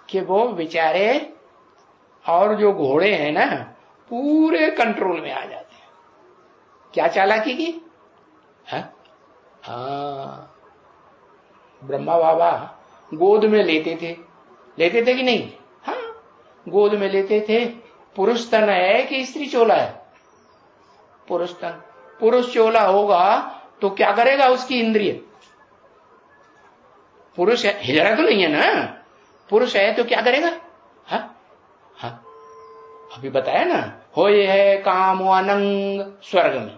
कि वो बेचारे और जो घोड़े हैं ना पूरे कंट्रोल में आ जाते हैं। क्या चालाकी की? ब्रह्मा बाबा गोद में लेते थे कि नहीं? हाँ गोद में लेते थे। पुरुष तन है कि स्त्री चोला है? पुरुष तन। पुरुष चोला होगा तो क्या करेगा उसकी इंद्रिय? पुरुष है, हिजड़ा तो नहीं है ना, पुरुष है तो क्या करेगा? हाँ हाँ अभी बताया ना, हो ये है काम अनंग स्वर्ग में।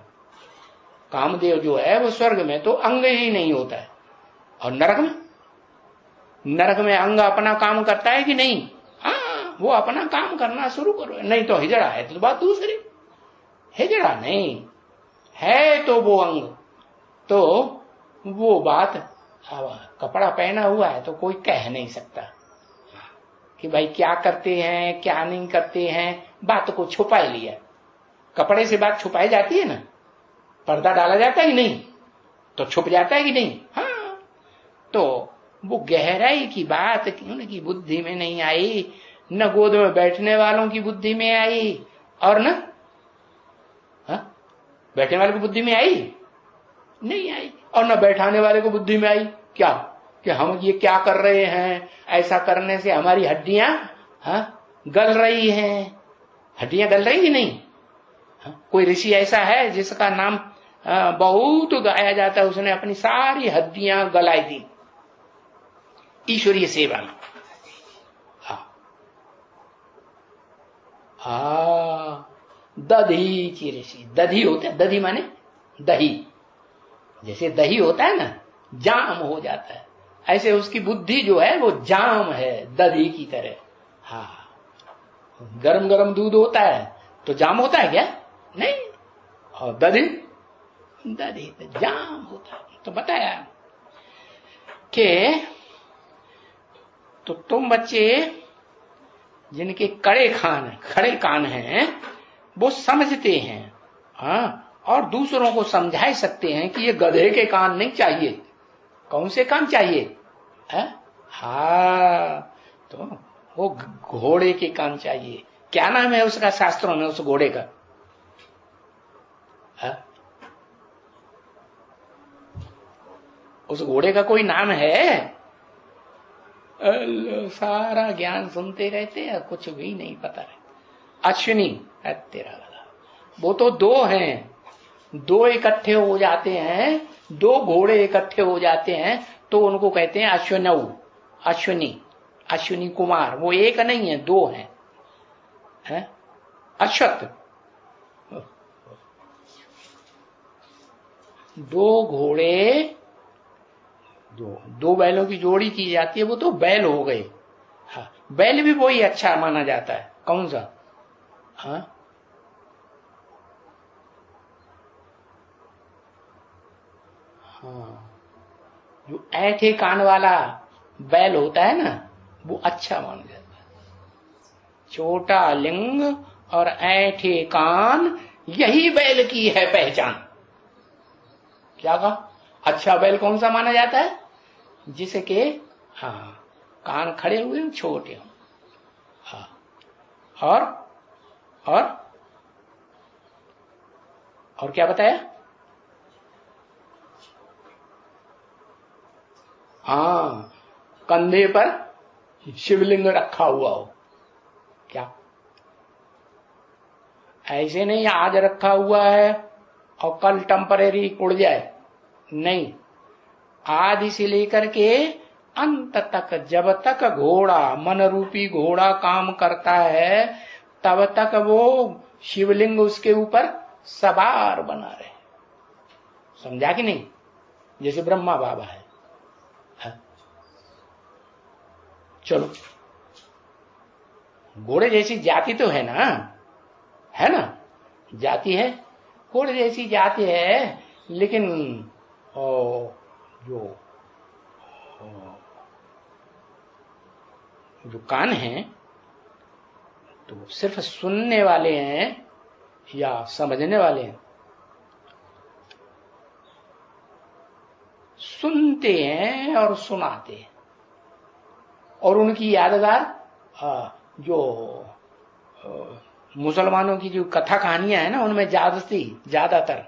कामदेव जो है वो स्वर्ग में तो अंग ही नहीं होता है। और नरक में? नरक में अंग अपना काम करता है कि नहीं? हाँ वो अपना काम करना शुरू करो, नहीं तो हिजड़ा है तो बात दूसरी। हिजड़ा नहीं है तो वो अंग, तो वो बात, कपड़ा पहना हुआ है तो कोई कह नहीं सकता कि भाई क्या करते हैं क्या नहीं करते हैं, बात को छुपा लिया। कपड़े से बात छुपाई जाती है ना, पर्दा डाला जाता है कि नहीं, तो छुप जाता है कि नहीं। हाँ, तो वो गहराई की बात उनकी बुद्धि में नहीं आई, न गोद में बैठने वालों की बुद्धि में आई, और न बैठने वाले की बुद्धि में आई नहीं आई, और न बैठाने वाले को बुद्धि में आई क्या कि हम ये क्या कर रहे हैं, ऐसा करने से हमारी हड्डियां गल रही हैं। हड्डियां गल रही कि नहीं। कोई ऋषि ऐसा है जिसका नाम बहुत गाया जाता है, उसने अपनी सारी हड्डियां गलाई दी ईश्वरीय सेवा में। दधी की ऋषि, दधी होता है, दधी माने दही, जैसे दही होता है ना, जाम हो जाता है, ऐसे उसकी बुद्धि जो है वो जाम है, दधी की तरह। हाँ, गरम गरम दूध होता है तो जाम होता है क्या, नहीं, और दधी दधी तो जाम होता है। तो बताया कि तो तुम बच्चे जिनके खड़े कान हैं वो समझते हैं, हाँ, और दूसरों को समझा सकते हैं कि ये गधे के कान नहीं चाहिए, कौन से कान चाहिए, हाँ, तो वो घोड़े के कान चाहिए। क्या नाम है उसका शास्त्रों में, उस घोड़े का, उस घोड़े का कोई नाम है। सारा ज्ञान सुनते रहते हैं, कुछ भी नहीं पता है। अश्विनी है तेरा गधा, वो तो दो हैं, दो इकट्ठे हो जाते हैं, दो घोड़े इकट्ठे हो जाते हैं तो उनको कहते हैं अश्विनऊ, अश्विनी कुमार। वो एक नहीं है, दो हैं, अश्वत्थ, दो घोड़े, दो बैलों की जोड़ी की जाती है, वो तो बैल हो गए। हाँ, बैल भी वही अच्छा माना जाता है। कौन सा, हाँ, हाँ, जो ऐठे कान वाला बैल होता है ना, वो अच्छा माना जाता है। छोटा लिंग और ऐठे कान, यही बैल की है पहचान। क्या कहा, अच्छा बैल कौन सा माना जाता है, जिसे के हाँ कान खड़े हुए हैं, छोटे हों, हाँ, और क्या बताया, हाँ, कंधे पर शिवलिंग रखा हुआ हो। क्या, ऐसे नहीं आज रखा हुआ है और कल टेम्परेरी उड़ जाए, नहीं, आदि से लेकर के अंत तक, जब तक घोड़ा, मन रूपी घोड़ा काम करता है, तब तक वो शिवलिंग उसके ऊपर सवार बना रहे। समझा कि नहीं, जैसे ब्रह्मा बाबा है। चलो, घोड़े जैसी जाति तो है ना, जाति है, घोड़े जैसी जाति है, लेकिन जो कान हैं तो सिर्फ सुनने वाले हैं या समझने वाले हैं, सुनते हैं और सुनाते हैं, और उनकी यादगार जो मुसलमानों की जो कथा कहानियां है ना, उनमें ज्यादातर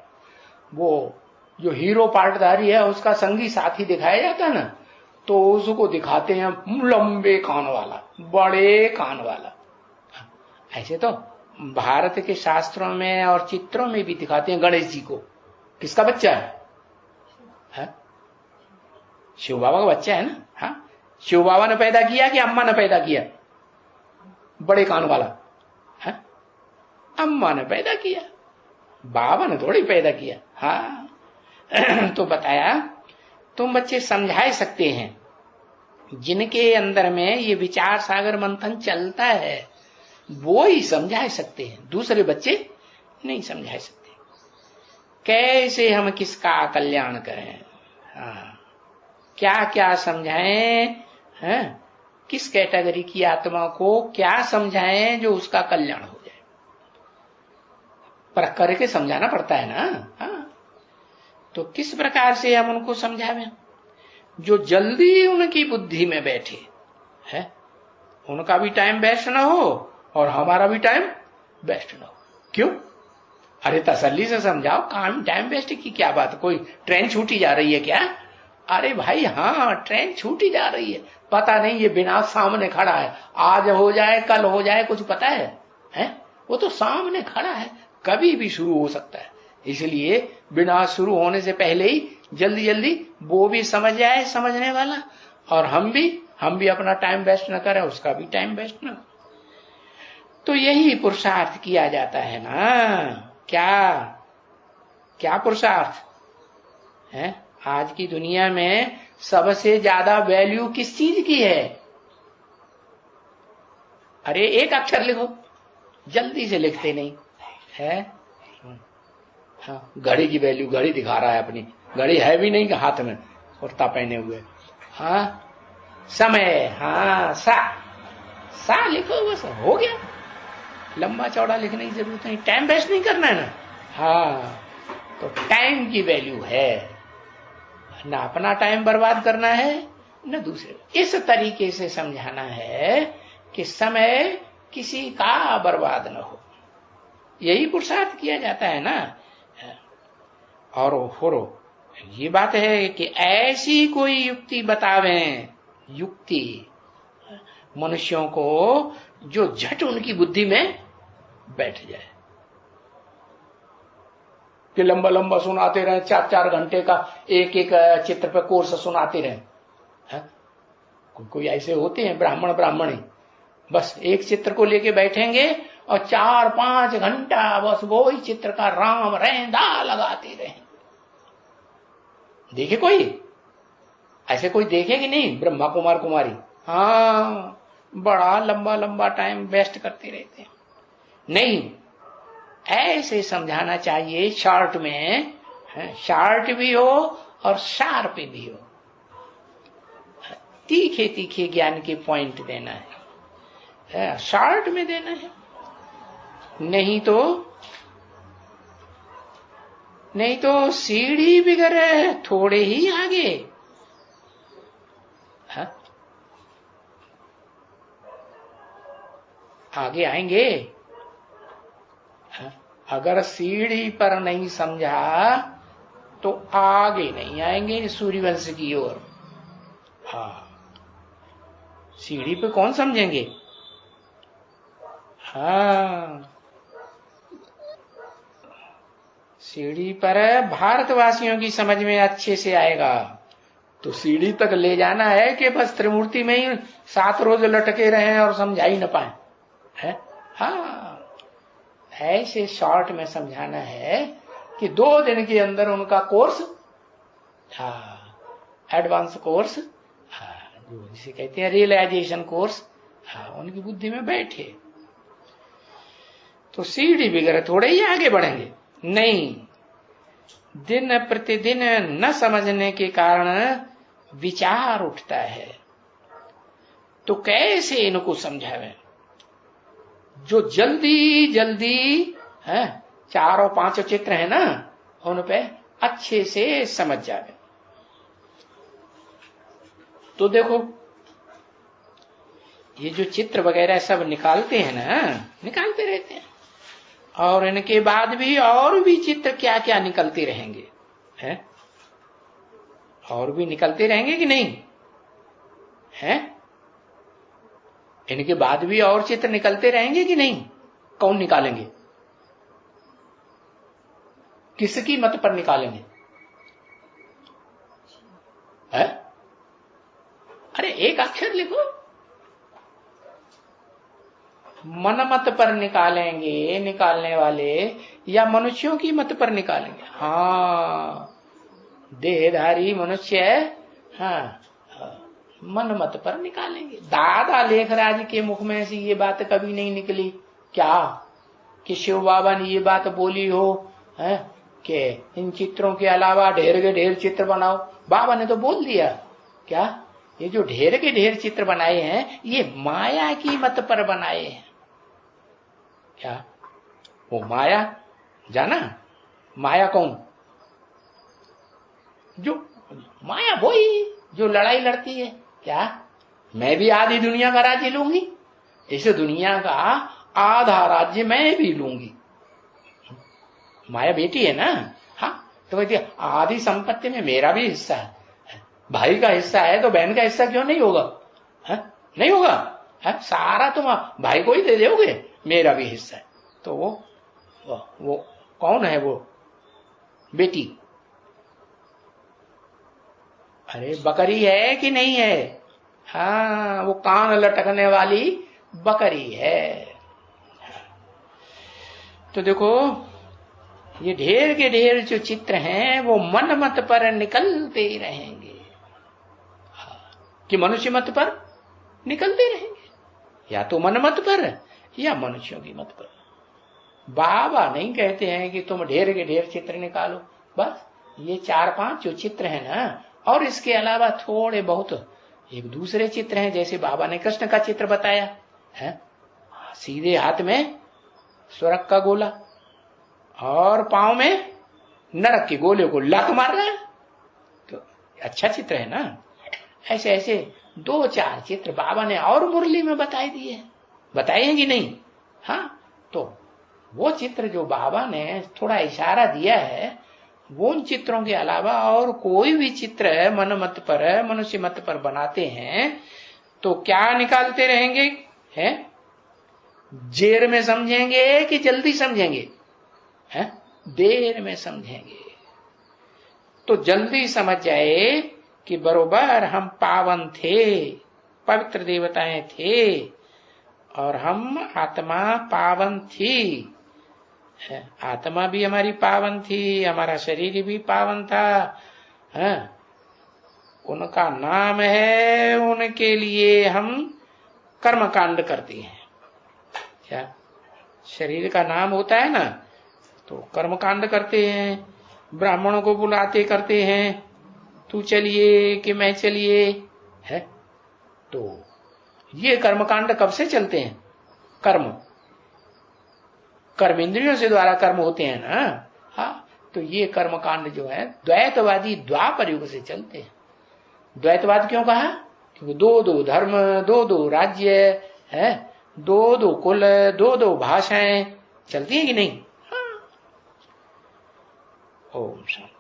वो जो हीरो पार्टधारी है उसका संगी साथी दिखाया जाता है ना, तो उसको दिखाते हैं लंबे कान वाला, बड़े कान वाला। ऐसे तो भारत के शास्त्रों में और चित्रों में भी दिखाते हैं गणेश जी को। किसका बच्चा है? शिव बाबा का बच्चा है ना। हाँ, शिव बाबा ने पैदा किया कि अम्मा ने पैदा किया? बड़े कान वाला है, अम्मा ने पैदा किया, बाबा ने थोड़ी पैदा किया। हाँ तो बताया तुम बच्चे समझा सकते हैं, जिनके अंदर में ये विचार सागर मंथन चलता है वो ही समझा सकते हैं, दूसरे बच्चे नहीं समझा सकते। कैसे हम किसका कल्याण करें, हाँ, क्या क्या समझाएं, हाँ? किस कैटेगरी की आत्मा को क्या समझाएं जो उसका कल्याण हो जाए। पर करके समझाना पड़ता है ना। हाँ, तो किस प्रकार से हम उनको समझावें जो जल्दी उनकी बुद्धि में बैठे है, उनका भी टाइम वेस्ट ना हो और हमारा भी टाइम वेस्ट ना हो। क्यों? अरे तसल्ली से समझाओ, काम टाइम वेस्ट की क्या बात, कोई ट्रेन छूटी जा रही है क्या? अरे भाई हाँ, ट्रेन छूटी जा रही है, पता नहीं ये बिना सामने खड़ा है, आज हो जाए कल हो जाए कुछ पता है? वो तो सामने खड़ा है, कभी भी शुरू हो सकता है। इसलिए बिना शुरू होने से पहले ही जल्दी जल्दी वो भी समझ जाए समझने वाला, और हम भी अपना टाइम वेस्ट न करें, उसका भी टाइम वेस्ट न। तो यही पुरुषार्थ किया जाता है ना। क्या पुरुषार्थ है? आज की दुनिया में सबसे ज्यादा वैल्यू किस चीज की है? अरे एक अक्षर लिखो, जल्दी से लिखते नहीं है। हाँ, घड़ी की वैल्यू, घड़ी दिखा रहा है अपनी, घड़ी है भी नहीं हाथ में, कुर्ता पहने हुए। हाँ, समय, हाँ सा लिखो, बस हो गया। लंबा चौड़ा लिखने की जरूरत नहीं, टाइम वेस्ट नहीं करना है ना। हाँ, तो टाइम की वैल्यू है ना, अपना टाइम बर्बाद करना है न दूसरे। इस तरीके से समझाना है कि समय किसी का बर्बाद न हो, यही पुरुषार्थ किया जाता है ना। और ये बात है कि ऐसी कोई युक्ति बतावें, युक्ति मनुष्यों को जो झट उनकी बुद्धि में बैठ जाए, कि लंबा लंबा सुनाते रहे, 4-4 घंटे का एक एक चित्र पे कोर्स सुनाते रहे। कोई ऐसे होते हैं ब्राह्मणी, बस एक चित्र को लेके बैठेंगे और 4-5 घंटा बस वो ही चित्र का राम रेंदा लगाते रहे। देखे कोई ऐसे? कोई देखे कि नहीं? ब्रह्मा कुमार कुमारी, हाँ, बड़ा लंबा लंबा टाइम वेस्ट करते रहते हैं। नहीं, ऐसे समझाना चाहिए शॉर्ट में, शॉर्ट भी हो और शार्प भी हो, तीखे तीखे ज्ञान के पॉइंट देना है, शॉर्ट में देना है। नहीं तो सीढ़ी बिगड़े थोड़े ही आगे। आगे आएंगे। अगर सीढ़ी पर नहीं समझा तो आगे नहीं आएंगे सूर्यवंश की ओर। हाँ, सीढ़ी पे कौन समझेंगे? हाँ, सीढ़ी पर भारतवासियों की समझ में अच्छे से आएगा। तो सीढ़ी तक ले जाना है कि बस त्रिमूर्ति में ही 7 रोज लटके रहे और समझा ही न पाए है? हाँ, ऐसे शॉर्ट में समझाना है कि 2 दिन के अंदर उनका कोर्स, एडवांस कोर्स, जिसे कहते हैं रियलाइजेशन कोर्स, उनकी बुद्धि में बैठे। तो सीढ़ी बिगड़े थोड़े ही आगे बढ़ेंगे। नहीं, दिन प्रतिदिन न समझने के कारण विचार उठता है। तो कैसे इनको समझावें जो जल्दी जल्दी 4 और 5 चित्र है ना, उन पे अच्छे से समझ जावे। तो देखो, ये जो चित्र वगैरह सब निकालते हैं ना, निकालते रहते हैं, और इनके बाद भी और भी चित्र क्या क्या निकलते रहेंगे, हैं? और भी निकलते रहेंगे कि नहीं हैं? इनके बाद भी और चित्र निकलते रहेंगे कि नहीं? कौन निकालेंगे? किसकी मत पर निकालेंगे? है? अरे एक अक्षर लिखो, मन मत पर निकालेंगे निकालने वाले, या मनुष्यों की मत पर निकालेंगे? हाँ, देहधारी मनुष्य, हाँ, मन मत पर निकालेंगे। दादा लेखराज के मुख में से ये बात कभी नहीं निकली क्या कि शिव बाबा ने ये बात बोली हो है कि इन चित्रों के अलावा ढेर के ढेर चित्र बनाओ? बाबा ने तो बोल दिया क्या, ये जो ढेर के ढेर चित्र बनाए हैं ये माया की मत पर बनाए हैं। क्या वो माया जाना? माया कौन? जो माया वही जो लड़ाई लड़ती है। क्या मैं भी आधी दुनिया का राज्य लूंगी? इस दुनिया का आधा राज्य मैं भी लूंगी। माया बेटी है ना। हाँ, तो कहती आधी संपत्ति में मेरा भी हिस्सा है। भाई का हिस्सा है तो बहन का हिस्सा क्यों नहीं होगा? है? नहीं होगा? है? सारा तुम भाई को ही दे दोगे, मेरा भी हिस्सा है। तो वो कौन है? वो बेटी। अरे बकरी है कि नहीं है? हाँ, वो कान लटकने वाली बकरी है। तो देखो, ये ढेर के ढेर जो चित्र हैं वो मन मत पर निकलते रहेंगे। कि मनुष्य मत पर निकलते रहेंगे, या तो मन मत पर या मनुष्यों की मत पर। बाबा नहीं कहते हैं कि तुम ढेर के ढेर चित्र निकालो, बस ये 4-5 जो चित्र है ना, और इसके अलावा थोड़े बहुत एक दूसरे चित्र हैं। जैसे बाबा ने कृष्ण का चित्र बताया है, सीधे हाथ में स्वर्ग का गोला और पांव में नरक के गोले को लात मार रहा है, तो अच्छा चित्र है ना। ऐसे ऐसे 2-4 चित्र बाबा ने और मुरली में बताए दिए, बताए हैं कि नहीं? हाँ, तो वो चित्र जो बाबा ने थोड़ा इशारा दिया है, वो उन चित्रों के अलावा और कोई भी चित्र मन मत पर, मनुष्य मत पर बनाते हैं तो क्या निकालते रहेंगे? हैं? देर में समझेंगे कि जल्दी समझेंगे? हैं? देर में समझेंगे। तो जल्दी समझ जाए कि बरोबर हम पावन थे, पवित्र देवताएं थे, और हम आत्मा पावन थी। आत्मा भी हमारी पावन थी, हमारा शरीर भी पावन था। है? उनका नाम है, उनके लिए हम कर्म कांड करते हैं। क्या शरीर का नाम होता है ना, तो कर्म कांड करते हैं, ब्राह्मणों को बुलाते करते हैं, तू चलिए कि मैं चलिए। है? तो ये कर्मकांड कब से चलते हैं? कर्म इंद्रियों से द्वारा कर्म होते हैं ना। हाँ, तो ये कर्मकांड जो है द्वैतवादी द्वापर युग से चलते हैं। द्वैतवाद क्यों कहा? क्योंकि 2-2 धर्म, 2-2 राज्य है, 2-2 कुल, 2-2 भाषाएं चलती हैं कि नहीं? हाँ। ओम शांति।